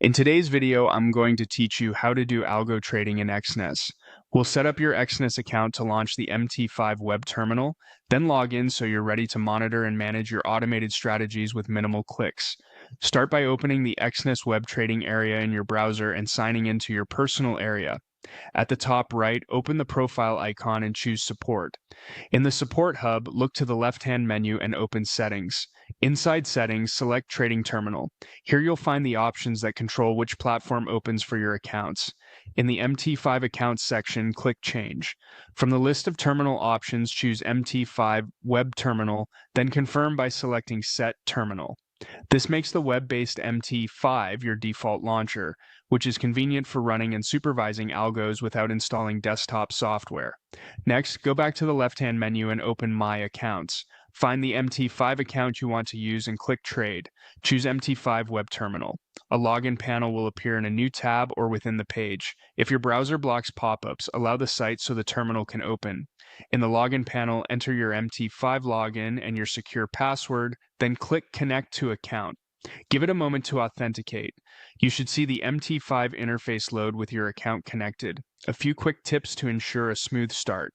In today's video, I'm going to teach you how to do algo trading in Exness. We'll set up your Exness account to launch the MT5 web terminal, then log in so you're ready to monitor and manage your automated strategies with minimal clicks. Start by opening the Exness web trading area in your browser and signing into your personal area. At the top right, open the profile icon and choose Support. In the Support hub, look to the left-hand menu and open Settings. Inside Settings, select Trading Terminal. Here you'll find the options that control which platform opens for your accounts. In the MT5 Accounts section, click Change. From the list of terminal options, choose MT5 Web Terminal, then confirm by selecting Set Terminal. This makes the web-based MT5 your default launcher, which is convenient for running and supervising algos without installing desktop software. Next, go back to the left-hand menu and open My Accounts. Find the MT5 account you want to use and click Trade. Choose MT5 Web Terminal. A login panel will appear in a new tab or within the page. If your browser blocks pop-ups, allow the site so the terminal can open. In the login panel, enter your MT5 login and your secure password, then click Connect to Account. Give it a moment to authenticate. You should see the MT5 interface load with your account connected. A few quick tips to ensure a smooth start.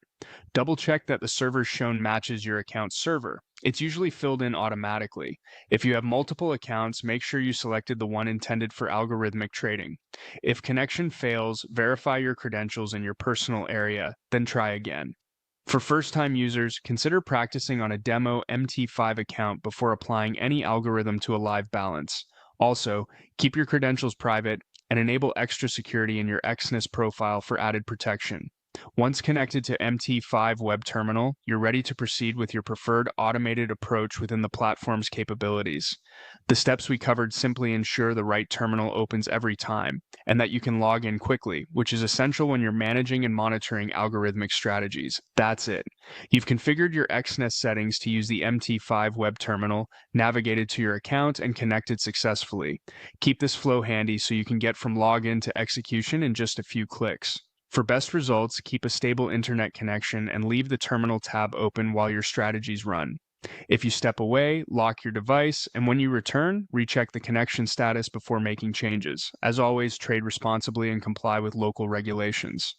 Double check that the server shown matches your account server. It's usually filled in automatically. If you have multiple accounts, make sure you selected the one intended for algorithmic trading. If connection fails, verify your credentials in your personal area, then try again. For first-time users, consider practicing on a demo MT5 account before applying any algorithm to a live balance. Also, keep your credentials private and enable extra security in your Exness profile for added protection. Once connected to MT5 Web Terminal, you're ready to proceed with your preferred automated approach within the platform's capabilities. The steps we covered simply ensure the right terminal opens every time, and that you can log in quickly, which is essential when you're managing and monitoring algorithmic strategies. That's it. You've configured your Exness settings to use the MT5 Web Terminal, navigated to your account, and connected successfully. Keep this flow handy so you can get from login to execution in just a few clicks. For best results, keep a stable internet connection and leave the terminal tab open while your strategies run. If you step away, lock your device, and when you return, recheck the connection status before making changes. As always, trade responsibly and comply with local regulations.